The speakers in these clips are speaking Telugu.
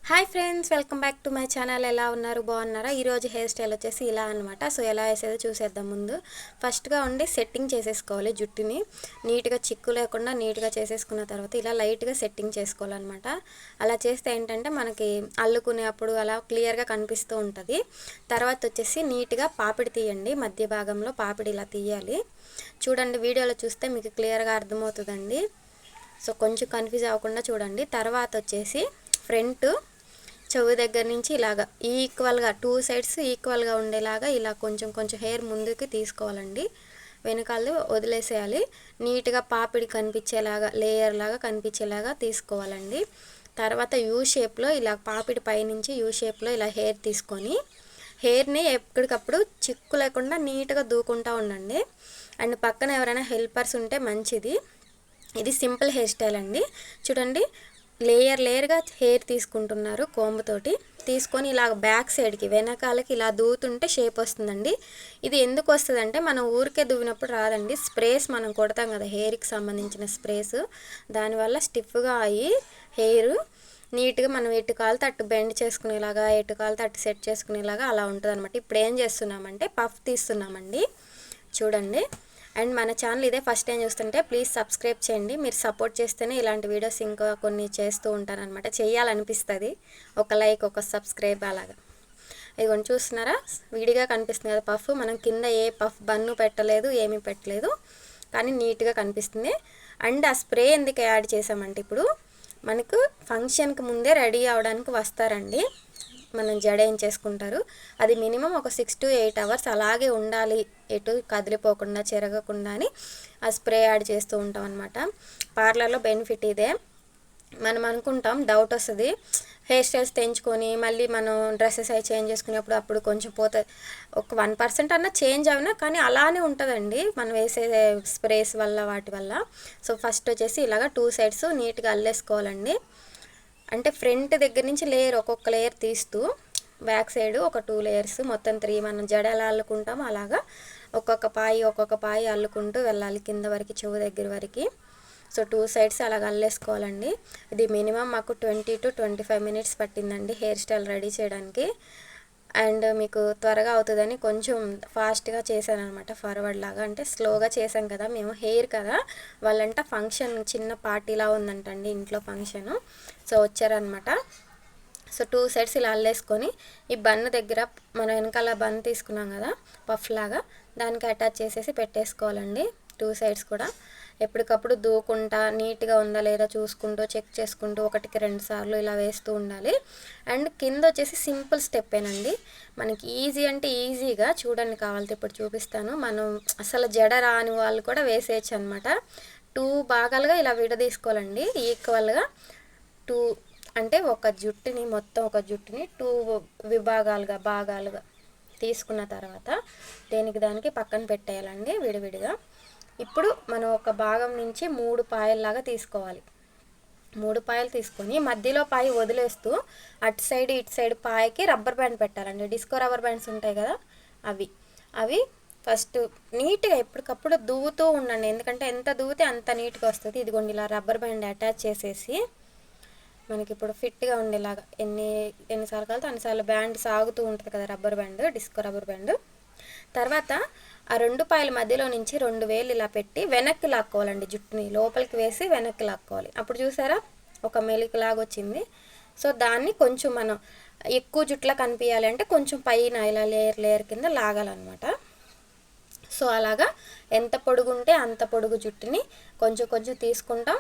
Hi friends, welcome back to my channel. ఎలా ఉన్నారు? బాగున్నారా? ఈరోజు హెయిర్ స్టైల్ వచ్చేసి ఇలా అనమాట. సో ఎలా వేసేదో చూసేద్దాం. ముందు ఫస్ట్గా ఉండి సెట్టింగ్ చేసేసుకోవాలి. జుట్టుని నీట్గా చిక్కు లేకుండా నీట్గా చేసేసుకున్న తర్వాత ఇలా లైట్గా సెట్టింగ్ చేసుకోవాలన్నమాట. అలా చేస్తే ఏంటంటే మనకి అల్లుకునే అప్పుడు అలా క్లియర్గా కనిపిస్తూ ఉంటుంది. తర్వాత వచ్చేసి నీట్గా పాపిడి తీయండి. మధ్య భాగంలో పాపిడి ఇలా తీయాలి. చూడండి, వీడియోలో చూస్తే మీకు క్లియర్గా అర్థమవుతుందండి. సో కొంచెం కన్ఫ్యూజ్ అవ్వకుండా చూడండి. తర్వాత వచ్చేసి ఫ్రంట్ చెవి దగ్గర నుంచి ఇలాగా ఈక్వల్గా 2 సైడ్స్ ఈక్వల్గా ఉండేలాగా ఇలా కొంచెం కొంచెం హెయిర్ ముందుకి తీసుకోవాలండి. వెనకాల వదిలేసేయాలి. నీట్గా పాపిడి కనిపించేలాగా లేయర్ లాగా కనిపించేలాగా తీసుకోవాలండి. తర్వాత యూ షేప్లో ఇలా పాపిడి పైనుంచి యూ షేప్లో ఇలా హెయిర్ తీసుకొని హెయిర్ని ఎప్పటికప్పుడు చిక్కు లేకుండా నీట్గా దూకుంటూ ఉండండి. అండ్ పక్కన ఎవరైనా హెల్పర్స్ ఉంటే మంచిది. ఇది సింపుల్ హెయిర్ స్టైల్ అండి. చూడండి, లేయర్గా హెయిర్ తీసుకుంటున్నారు. కోంబుతోటి తీసుకొని ఇలా బ్యాక్ సైడ్కి వెనకాలకి ఇలా దూతుంటే షేప్ వస్తుందండి. ఇది ఎందుకు వస్తుందంటే మనం ఊరికే దువ్వినప్పుడు రాదండి. స్ప్రేస్ మనం కొడతాం కదా, హెయిర్కి సంబంధించిన స్ప్రేస్, దానివల్ల స్టిఫ్గా అయ్యి హెయిర్ నీట్గా మనం ఎటు కాలు అటు బెండ్ చేసుకునేలాగా, ఎటు కాలు అటు సెట్ చేసుకునేలాగా అలా ఉంటుంది అనమాట. ఇప్పుడు ఏం చేస్తున్నామంటే పఫ్ తీస్తున్నామండి. చూడండి. అండ్ మన ఛానల్ ఇదే ఫస్ట్ టైం చూస్తుంటే ప్లీజ్ సబ్స్క్రైబ్ చేయండి. మీరు సపోర్ట్ చేస్తేనే ఇలాంటి వీడియోస్ ఇంకా కొన్ని చేస్తూ ఉంటానన్నమాట. చేయాలనిపిస్తుంది. ఒక లైక్, ఒక సబ్స్క్రైబ్ అలాగా. ఇదిగోండి, చూస్తున్నారా? విడిగా కనిపిస్తుంది కదా పఫ్. మనం కింద ఏ పఫ్ బన్ను పెట్టలేదు, ఏమీ పెట్టలేదు, కానీ నీట్గా కనిపిస్తుంది. అండ్ ఆ స్ప్రే ఎందుకు యాడ్ చేసామంటే ఇప్పుడు మనకు ఫంక్షన్కి ముందే రెడీ అవ్వడానికి వస్తారండి. మనం జడేయించేసుకుంటారు. అది మినిమం ఒక 6 to 8 అవర్స్ అలాగే ఉండాలి, ఎటు కదిలిపోకుండా చెరగకుండా అని ఆ స్ప్రే యాడ్ చేస్తూ ఉంటాం అనమాట. పార్లర్లో బెనిఫిట్ ఇదే. మనం అనుకుంటాం, డౌట్ వస్తుంది, హెయిర్ స్టైల్స్ తెంచుకొని మళ్ళీ మనం డ్రెస్సెస్ అవి చేంజ్ చేసుకునేప్పుడు అప్పుడు కొంచెం పోతే ఒక 1% అన్నా చేంజ్ అయినా కానీ అలానే ఉంటుందండి మనం వేసే స్ప్రేస్ వల్ల వాటి వల్ల. సో ఫస్ట్ వచ్చేసి ఇలాగ 2 సైడ్స్ నీట్గా అల్లేసుకోవాలండి. అంటే ఫ్రంట్ దగ్గర నుంచి లేయర్ ఒక్కొక్క లేయర్ తీస్తూ బ్యాక్ సైడ్ ఒక 2 లేయర్స్, మొత్తం 3 మనం జడ ఎలా అల్లుకుంటామో అలాగా ఒక్కొక్క పాయి అల్లుకుంటూ వెళ్ళాలి కింద వరకు, చెవు దగ్గర వరకు. సో 2 సైడ్స్ అలాగ అల్లేసుకోవాలండి. ఇది మినిమం మాకు 20 to 25 మినిట్స్ పట్టిందండి హెయిర్ స్టైల్ రెడీ చేయడానికి. అండ్ మీకు త్వరగా అవుతుందని కొంచెం ఫాస్ట్గా చేశాను అనమాట, ఫార్వర్డ్ లాగా. అంటే స్లోగా చేశాం కదా మేము, హెయిర్ కదా. వాళ్ళంట ఫంక్షన్ చిన్న పార్టీలా ఉందంటండి ఇంట్లో ఫంక్షను. సో వచ్చారనమాట. సో 2 సైడ్స్ ఇలా అల్లేసుకొని ఈ బన్ దగ్గర మనం వెనకాల బన్ తీసుకున్నాం కదా పఫ్ లాగా, దానికి అటాచ్ చేసేసి పెట్టేసుకోవాలండి. 2 సైడ్స్ కూడా ఎప్పటికప్పుడు దూకుంటా నీట్గా ఉందా లేదా చూసుకుంటూ చెక్ చేసుకుంటూ 1కి 2 సార్లు ఇలా వేస్తూ ఉండాలి. అండ్ కింద వచ్చేసి సింపుల్ స్టెప్పేనండి. మనకి ఈజీ అంటే ఈజీగా చూడండి, కావాలంటే ఇప్పుడు చూపిస్తాను. మనం అసలు జడ రాని వాళ్ళు కూడా వేసేయచ్చు అనమాట. 2 భాగాలుగా ఇలా విడదీసుకోవాలండి ఈక్వల్గా. 2 అంటే మొత్తం ఒక జుట్టుని 2 భాగాలుగా తీసుకున్న తర్వాత దానికి పక్కన పెట్టేయాలండి విడివిడిగా. ఇప్పుడు మనం ఒక భాగం నుంచి 3 పాయల్లాగా తీసుకోవాలి. 3 పాయలు తీసుకొని మధ్యలో పాయ వదిలేస్తూ అటు సైడ్ ఇటు సైడ్ పాయకి రబ్బర్ బ్యాండ్ పెట్టాలండి. డిస్కో రబ్బర్ బ్యాండ్స్ ఉంటాయి కదా, అవి ఫస్ట్ నీట్గా ఎప్పటికప్పుడు దువ్వుతూ ఉండండి. ఎందుకంటే ఎంత దువ్వుతే అంత నీట్గా వస్తుంది. ఇదిగోండి, ఇలా రబ్బర్ బ్యాండ్ అటాచ్ చేసేసి మనకి ఇప్పుడు ఫిట్గా ఉండేలాగా ఎన్నిసార్లు కలితే అన్నిసార్లు బ్యాండ్ సాగుతూ ఉంటుంది కదా, rubber band, disco rubber band. తర్వాత ఆ 2 పాయల మధ్యలో నుంచి 2 వేలు ఇలా పెట్టి వెనక్కి లాక్కోవాలండి. జుట్టుని లోపలికి వేసి వెనక్కి లాక్కోవాలి. అప్పుడు చూసారా ఒక మెలికలాగా వచ్చింది. సో దాన్ని కొంచెం మనం ఎక్కువ జుట్టులా కనిపించాలి అంటే కొంచెం పైన ఇలా లేయర్ కింద లాగాలన్నమాట. సో అలాగా ఎంత పొడుగు ఉంటే అంత పొడుగు జుట్టుని కొంచెం కొంచెం తీసుకుంటాం.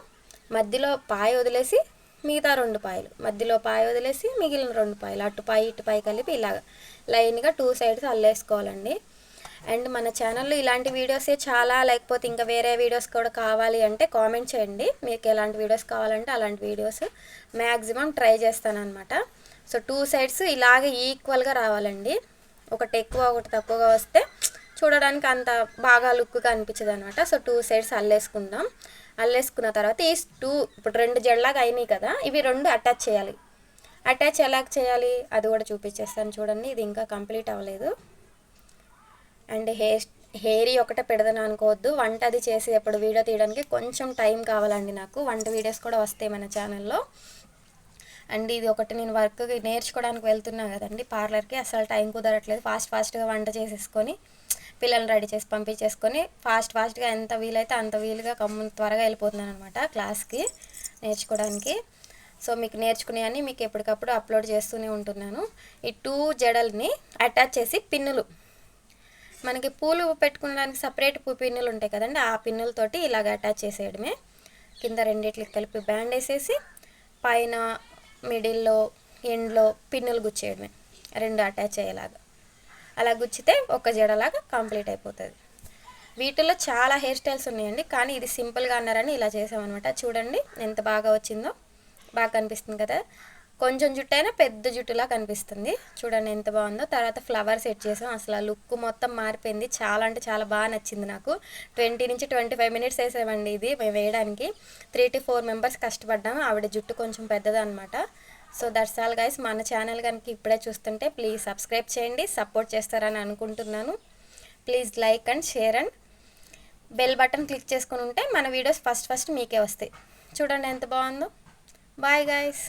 మధ్యలో పాయ వదిలేసి మిగతా 2 పాయలు, మధ్యలో పాయ వదిలేసి మిగిలిన 2 పాయలు, అటు పాయ ఇటు పాయ కలిపి ఇలాగ లైన్గా 2 సైడ్స్ అల్లేసుకోవాలండి. అండ్ మన ఛానల్లో ఇలాంటి వీడియోసే చాలా, లేకపోతే ఇంకా వేరే వీడియోస్ కూడా కావాలి అంటే కామెంట్ చేయండి. మీకు ఎలాంటి వీడియోస్ కావాలంటే అలాంటి వీడియోస్ మ్యాక్సిమం ట్రై చేస్తానన్నమాట. సో 2 సైడ్స్ ఇలాగే ఈక్వల్గా రావాలండి. ఒకటి ఎక్కువ ఒకటి తక్కువగా వస్తే చూడడానికి అంత బాగా లుక్గా అనిపించదు అనమాట. సో 2 సైడ్స్ అల్లేసుకున్న తర్వాత ఇప్పుడు 2 జడలాగా అయినాయి కదా, ఇవి 2 అటాచ్ చేయాలి. అటాచ్ ఎలా చేయాలి అది కూడా చూపించేస్తాను చూడండి. ఇది ఇంకా కంప్లీట్ అవ్వలేదు. అండ్ హెయిర్ ఒకటే పెడదాను అనుకోవద్దు, వంట అది చేసేటప్పుడు వీడియో తీయడానికి కొంచెం టైం కావాలండి నాకు. వంట వీడియోస్ కూడా వస్తాయి మన ఛానల్లో. అండ్ ఇది ఒకటి నేను వర్క్ నేర్చుకోవడానికి వెళ్తున్నా కదండి పార్లర్కి, అసలు టైం కుదరట్లేదు. ఫాస్ట్గా వంట చేసేసుకొని పిల్లల్ని రెడీ చేసి పంపించేసుకొని ఫాస్ట్గా ఎంత వీలైతే అంత వీలుగా త్వరగా వెళ్ళిపోతున్నాను అనమాట క్లాస్కి నేర్చుకోవడానికి. సో మీకు నేర్చుకునేవన్నీ మీకు ఎప్పటికప్పుడు అప్లోడ్ చేస్తూనే ఉంటున్నాను. ఈ 2 జడల్ని అటాచ్ చేసి పిన్నులు, మనకి పూలు పెట్టుకోవడానికి సపరేట్ పిన్నులు ఉంటాయి కదండి, ఆ పిన్నులతోటి ఇలాగ అటాచ్ చేసేయడమే. కింద రెండిట్లకి కలిపి బ్యాండ్ వేసేసి పైన మిడిల్లో ఎండ్లో పిన్నులు గుచ్చేయడమే, 2 అటాచ్ అయ్యేలాగా. అలా గుచ్చితే ఒక జడలాగా కంప్లీట్ అయిపోతుంది. వీటిలో చాలా హెయిర్ స్టైల్స్ ఉన్నాయండి, కానీ ఇది సింపుల్గా అన్నారని ఇలా చేసామన్నమాట. చూడండి ఎంత బాగా వచ్చిందో, బాగా కనిపిస్తుంది కదా. కొంచెం జుట్టు అయినా పెద్ద జుట్టులా కనిపిస్తుంది. చూడండి ఎంత బాగుందో. తర్వాత ఫ్లవర్ సెట్ చేసాం. అసలు ఆ లుక్ మొత్తం మారిపోయింది. చాలా అంటే చాలా బాగా నచ్చింది నాకు. 20 నుంచి 25 మినిట్స్ వేసామండి ఇది మేము వేయడానికి. 3 to 4 మెంబర్స్ కష్టపడ్డాము. ఆవిడ జుట్టు కొంచెం పెద్దదన్నమాట. So that's all guys. మన ఛానల్ కనుక ఇప్పుడే చూస్తుంటే ప్లీజ్ సబ్స్క్రైబ్ చేయండి, సపోర్ట్ చేస్తారని అనుకుంటున్నాను. Please like and share and bell button click చేసుకుని ఉంటే మన వీడియోస్ ఫస్ట్ మీకే వస్తాయి. చూడండి ఎంత బాగుందో. Bye guys.